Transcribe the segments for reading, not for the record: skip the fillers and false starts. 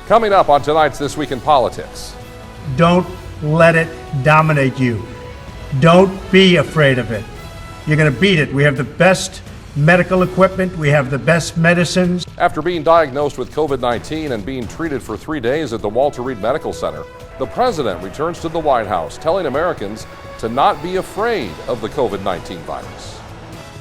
Coming up on tonight's This Week in Politics. Don't let it dominate you. Don't be afraid of it. You're going to beat it. We have the best medical equipment. We have the best medicines. After being diagnosed with COVID-19 and being treated for 3 days at the Walter Reed Medical Center, the president returns to the White House, telling Americans to not be afraid of the COVID-19 virus.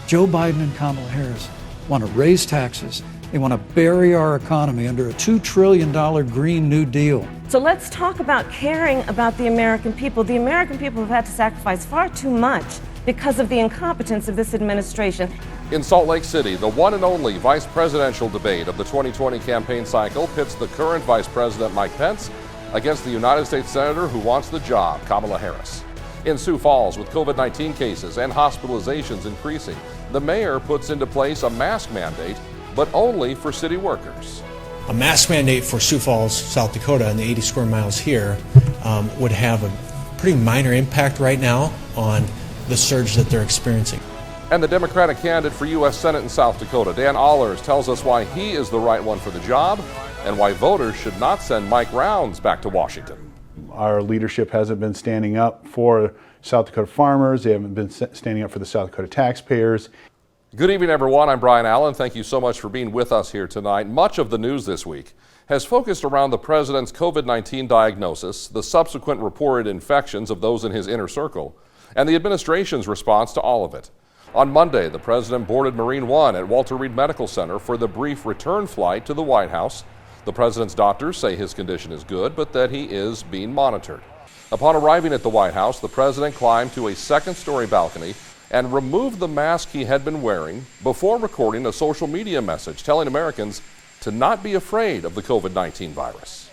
Joe Biden and Kamala Harris want to raise taxes. They want to bury our economy under a $2 trillion Green New Deal. So let's talk about caring about the American people. The American people have had to sacrifice far too much because of the incompetence of this administration. In Salt Lake City, the one and only vice presidential debate of the 2020 campaign cycle pits the current Vice President Mike Pence against the United States Senator who wants the job, Kamala Harris. In Sioux Falls, with COVID-19 cases and hospitalizations increasing, the mayor puts into place a mask mandate, but only for city workers. A mask mandate for Sioux Falls, South Dakota, and the 80 square miles here would have a pretty minor impact right now on the surge that they're experiencing. And the Democratic candidate for U.S. Senate in South Dakota, Dan Allers, tells us why he is the right one for the job and why voters should not send Mike Rounds back to Washington. Our leadership hasn't been standing up for South Dakota farmers. They haven't been standing up for the South Dakota taxpayers. Good evening, everyone. I'm Brian Allen. Thank you so much for being with us here tonight. Much of the news this week has focused around the president's COVID-19 diagnosis, the subsequent reported infections of those in his inner circle, and the administration's response to all of it. On Monday, the president boarded Marine One at Walter Reed Medical Center for the brief return flight to the White House. The president's doctors say his condition is good, but that he is being monitored. Upon arriving at the White House, the president climbed to a second-story balcony and removed the mask he had been wearing before recording a social media message telling Americans to not be afraid of the COVID-19 virus.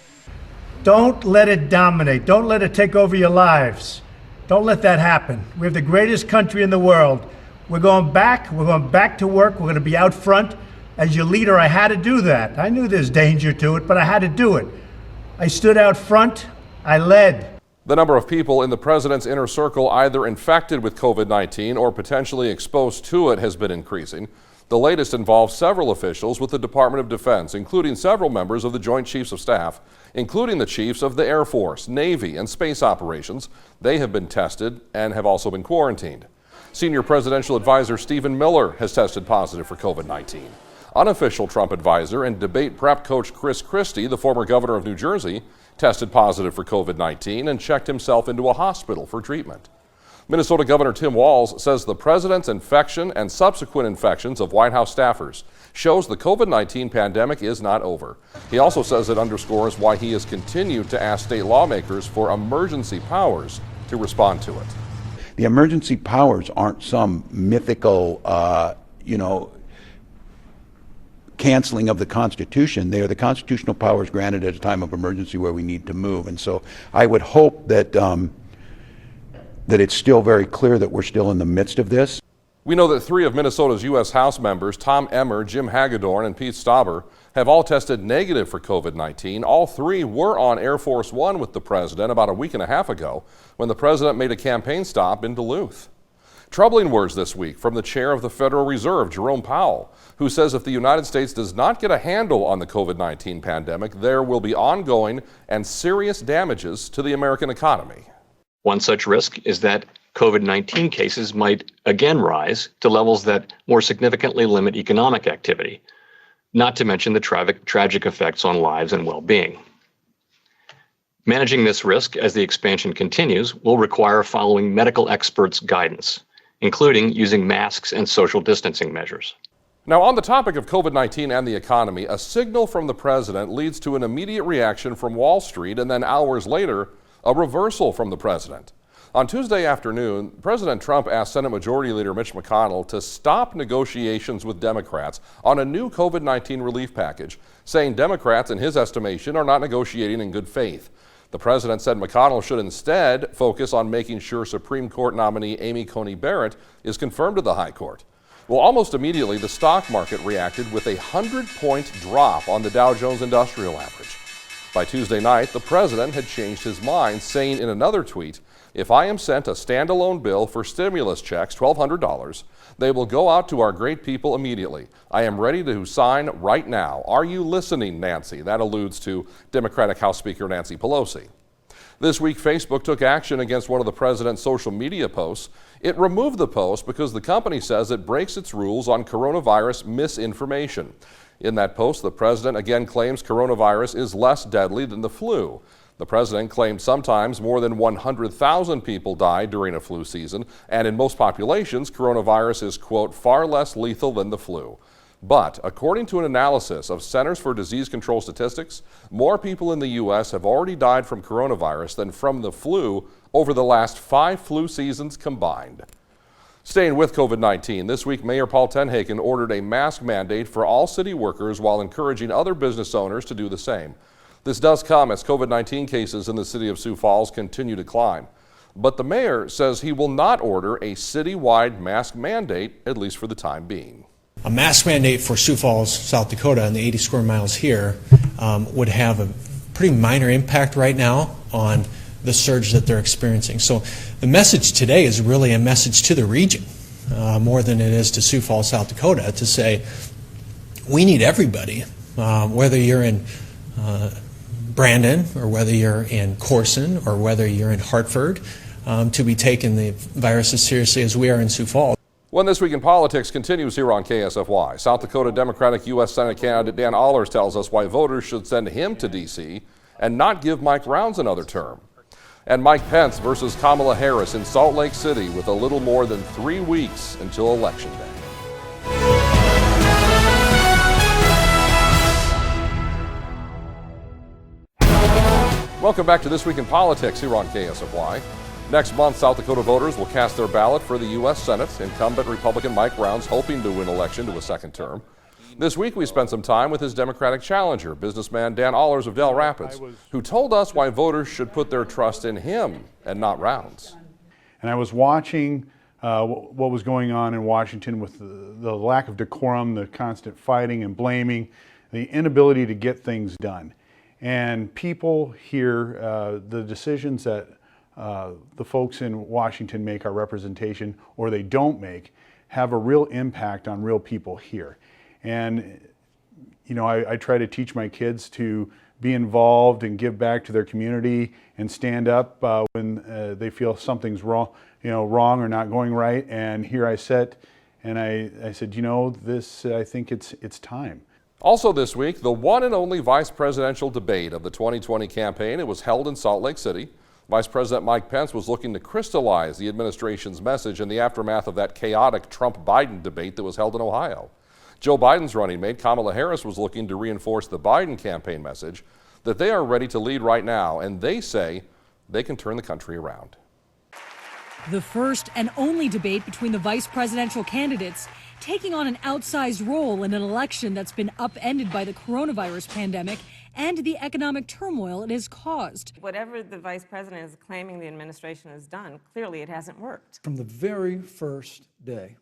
Don't let it dominate. Don't let it take over your lives. Don't let that happen. We have the greatest country in the world. We're going back to work. We're going to be out front. As your leader, I had to do that. I knew there's danger to it, but I had to do it. I stood out front. I led. The number of people in the president's inner circle either infected with COVID-19 or potentially exposed to it has been increasing. The latest involves several officials with the Department of Defense, including several members of the Joint Chiefs of Staff, including the chiefs of the Air Force, Navy, and space operations. They have been tested and have also been quarantined. Senior presidential advisor Stephen Miller has tested positive for COVID-19. Unofficial Trump advisor and debate prep coach Chris Christie, the former governor of New Jersey, tested positive for COVID-19 and checked himself into a hospital for treatment. Minnesota Governor Tim Walz says the president's infection and subsequent infections of White House staffers shows the COVID-19 pandemic is not over. He also says it underscores why he has continued to ask state lawmakers for emergency powers to respond to it. The emergency powers aren't some mythical, canceling of the Constitution. They are the constitutional powers granted at a time of emergency where we need to move. And so I would hope that that it's still very clear that we're still in the midst of this. We know that 3 of Minnesota's U.S. House members, Tom Emmer, Jim Hagedorn, and Pete Stauber, have all tested negative for COVID-19. All 3 were on Air Force One with the president about a week and a half ago when the president made a campaign stop in Duluth. Troubling words this week from the chair of the Federal Reserve, Jerome Powell, who says if the United States does not get a handle on the COVID-19 pandemic, there will be ongoing and serious damages to the American economy. One such risk is that COVID-19 cases might again rise to levels that more significantly limit economic activity, not to mention the tragic effects on lives and well-being. Managing this risk as the expansion continues will require following medical experts' guidance, including using masks and social distancing measures. Now, on the topic of COVID-19 and the economy, a signal from the president leads to an immediate reaction from Wall Street, and then hours later, a reversal from the president. On Tuesday afternoon, President Trump asked Senate Majority Leader Mitch McConnell to stop negotiations with Democrats on a new COVID-19 relief package, saying Democrats, in his estimation, are not negotiating in good faith. The president said McConnell should instead focus on making sure Supreme Court nominee Amy Coney Barrett is confirmed to the High Court. Well, almost immediately, the stock market reacted with a 100-point drop on the Dow Jones Industrial Average. By Tuesday night, the president had changed his mind, saying in another tweet If I am sent a standalone bill for stimulus checks, $1,200, they will go out to our great people immediately. I am ready to sign right now. Are you listening, Nancy? That alludes to Democratic House Speaker Nancy Pelosi. This week, Facebook took action against one of the president's social media posts. It removed the post because the company says it breaks its rules on coronavirus misinformation. In that post, the president again claims coronavirus is less deadly than the flu. The president claimed sometimes more than 100,000 people die during a flu season, and in most populations, coronavirus is, quote, far less lethal than the flu. But according to an analysis of Centers for Disease Control statistics, more people in the U.S. have already died from coronavirus than from the flu over the last 5 flu seasons combined. Staying with COVID-19, this week Mayor Paul Tenhaken ordered a mask mandate for all city workers while encouraging other business owners to do the same. This does come as COVID-19 cases in the city of Sioux Falls continue to climb. But the mayor says he will not order a citywide mask mandate, at least for the time being. A mask mandate for Sioux Falls, South Dakota, and the 80 square miles here would have a pretty minor impact right now on the surge that they're experiencing. So the message today is really a message to the region more than it is to Sioux Falls, South Dakota, to say we need everybody, whether you're in Brandon or whether you're in Corson or whether you're in Hartford, to be taking the virus as seriously as we are in Sioux Falls. When This Week in Politics continues here on KSFY, South Dakota Democratic U.S. Senate candidate Dan Allers tells us why voters should send him to D.C. and not give Mike Rounds another term. And Mike Pence versus Kamala Harris in Salt Lake City with a little more than 3 weeks until Election Day. Welcome back to This Week in Politics here on KSFY. Next month, South Dakota voters will cast their ballot for the U.S. Senate. Incumbent Republican Mike Rounds hoping to win election to a second term. This week, we spent some time with his Democratic challenger, businessman Dan Allers of Del Rapids, who told us why voters should put their trust in him and not Rounds. And I was watching what was going on in Washington with the lack of decorum, the constant fighting and blaming, the inability to get things done. And people here, the decisions that the folks in Washington make, our representation, or they don't make, have a real impact on real people here. And, you know, I try to teach my kids to be involved and give back to their community and stand up when they feel something's wrong, wrong or not going right. And here I sit and I said, I think it's time. Also this week, the one and only vice presidential debate of the 2020 campaign. It was held in Salt Lake City. Vice President Mike Pence was looking to crystallize the administration's message in the aftermath of that chaotic Trump-Biden debate that was held in Ohio. Joe Biden's running mate, Kamala Harris, was looking to reinforce the Biden campaign message that they are ready to lead right now, and they say they can turn the country around. The first and only debate between the vice presidential candidates, taking on an outsized role in an election that's been upended by the coronavirus pandemic and the economic turmoil it has caused. Whatever the vice president is claiming the administration has done, clearly it hasn't worked. From the very first day,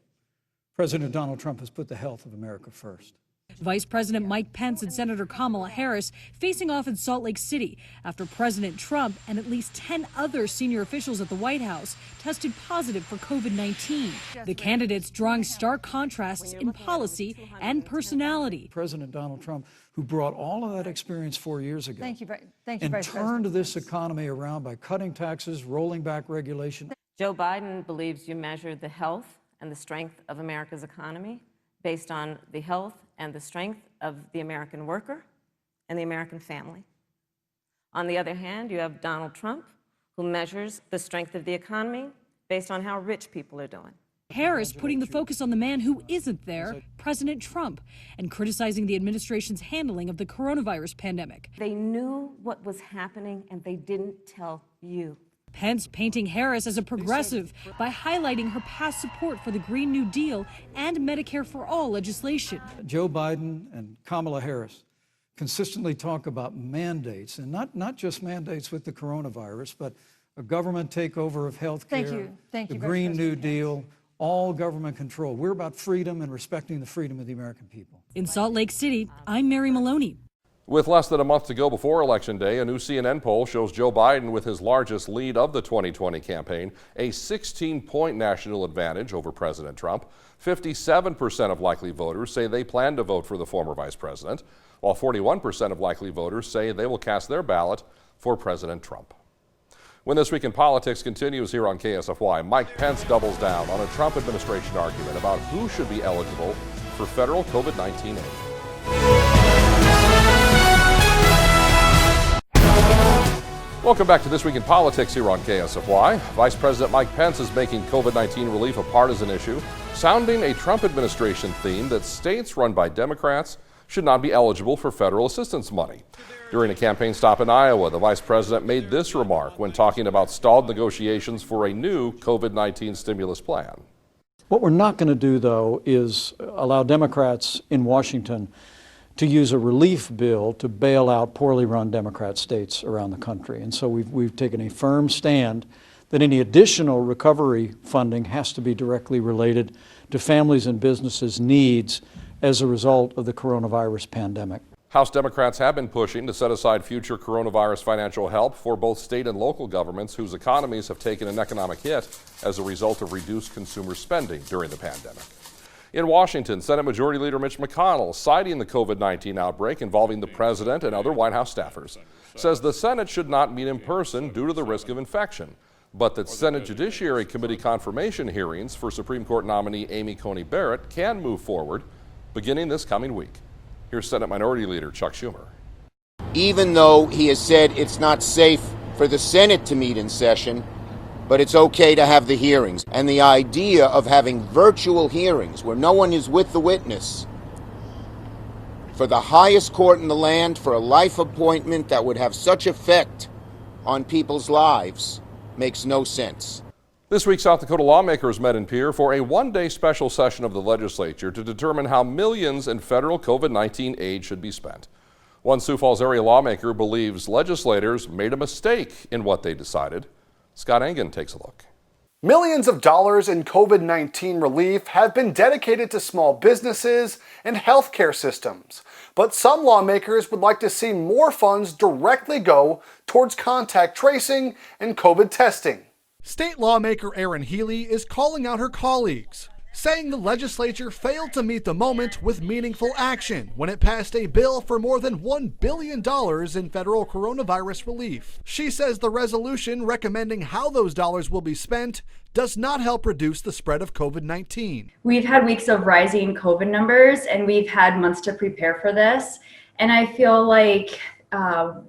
President Donald Trump has put the health of America first. Vice President Mike Pence and Senator Kamala Harris facing off in Salt Lake City after President Trump and at least 10 other senior officials at the White House tested positive for COVID-19. The candidates drawing stark contrasts in policy and personality. President Donald Trump, who brought all of that experience 4 years ago, Thank you, and Vice turned President. this economy around by cutting taxes, rolling back regulation. Joe Biden believes you measure the health and the strength of America's economy based on the health and the strength of the American worker and the American family. On the other hand, you have Donald Trump, who measures the strength of the economy based on how rich people are doing. Harris putting the focus on the man who isn't there, President Trump, and criticizing the administration's handling of the coronavirus pandemic. They knew what was happening and they didn't tell you. Pence painting Harris as a progressive by highlighting her past support for the Green New Deal and Medicare for All legislation. Joe Biden and Kamala Harris consistently talk about mandates, and not just mandates with the coronavirus, but a government takeover of health care, Thank you, the Vice Green New President. Deal, all government control. We're about freedom and respecting the freedom of the American people. In Salt Lake City, I'm Mary Maloney. With less than a month to go before Election Day, a new CNN poll shows Joe Biden with his largest lead of the 2020 campaign, a 16-point national advantage over President Trump. 57% of likely voters say they plan to vote for the former vice president, while 41% of likely voters say they will cast their ballot for President Trump. When This Week in Politics continues here on KSFY, Mike Pence doubles down on a Trump administration argument about who should be eligible for federal COVID-19 aid. Welcome back to This Week in Politics here on KSFY. Vice President Mike Pence is making COVID-19 relief a partisan issue, sounding a Trump administration theme that states run by Democrats should not be eligible for federal assistance money. During a campaign stop in Iowa, the vice president made this remark when talking about stalled negotiations for a new COVID-19 stimulus plan. What we're not going to do, though, is allow Democrats in Washington to use a relief bill to bail out poorly run Democrat states around the country. And so we've taken a firm stand that any additional recovery funding has to be directly related to families and businesses' needs as a result of the coronavirus pandemic. House Democrats have been pushing to set aside future coronavirus financial help for both state and local governments whose economies have taken an economic hit as a result of reduced consumer spending during the pandemic. In Washington, Senate Majority Leader Mitch McConnell, citing the COVID-19 outbreak involving the president and other White House staffers, says the Senate should not meet in person due to the risk of infection, but that Senate Judiciary Committee confirmation hearings for Supreme Court nominee Amy Coney Barrett can move forward beginning this coming week. Here's Senate Minority Leader Chuck Schumer. Even though he has said it's not safe for the Senate to meet in session, but it's okay to have the hearings. And the idea of having virtual hearings where no one is with the witness for the highest court in the land, for a life appointment that would have such effect on people's lives, makes no sense. This week, South Dakota lawmakers met in Pierre for a one-day special session of the legislature to determine how millions in federal COVID-19 aid should be spent. One Sioux Falls area lawmaker believes legislators made a mistake in what they decided. Scott Engen takes a look. Millions of dollars in COVID-19 relief have been dedicated to small businesses and healthcare systems, but some lawmakers would like to see more funds directly go towards contact tracing and COVID testing. State lawmaker Erin Healy is calling out her colleagues, saying the legislature failed to meet the moment with meaningful action when it passed a bill for more than $1 billion in federal coronavirus relief. She says the resolution recommending how those dollars will be spent does not help reduce the spread of COVID-19. We've had weeks of rising COVID numbers and we've had months to prepare for this. And I feel like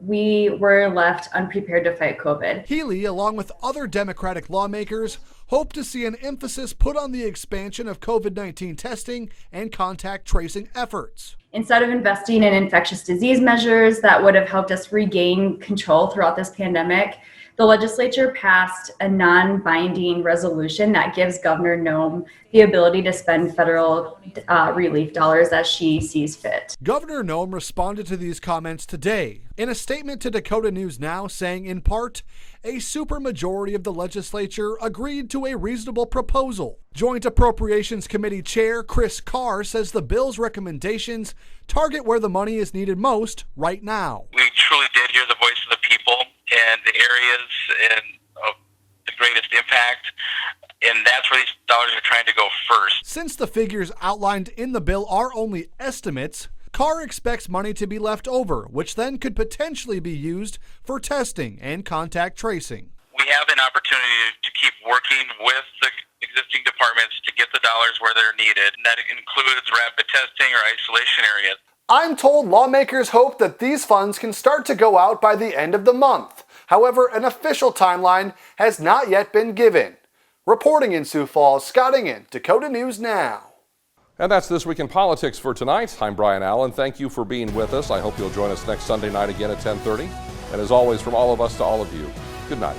we were left unprepared to fight COVID. Healy, along with other Democratic lawmakers, hope to see an emphasis put on the expansion of COVID-19 testing and contact tracing efforts. Instead of investing in infectious disease measures that would have helped us regain control throughout this pandemic, the legislature passed a non-binding resolution that gives Governor Noem the ability to spend federal relief dollars as she sees fit. Governor Noem responded to these comments today in a statement to Dakota News Now, saying in part, a supermajority of the legislature agreed to a reasonable proposal. Joint Appropriations Committee Chair Chris Carr says the bill's recommendations target where the money is needed most right now. We truly did hear the voice of the people and the areas of the greatest impact, and that's where these dollars are trying to go first. Since the figures outlined in the bill are only estimates, Carr expects money to be left over, which then could potentially be used for testing and contact tracing. We have an opportunity to keep working with the existing departments to get the dollars where they're needed, and that includes rapid testing or isolation areas. I'm told lawmakers hope that these funds can start to go out by the end of the month. However, an official timeline has not yet been given. Reporting in Sioux Falls, Scott Engen, Dakota News Now. And that's This Week in Politics for tonight. I'm Brian Allen. Thank you for being with us. I hope you'll join us next Sunday night again at 10:30. And as always, from all of us to all of you, good night.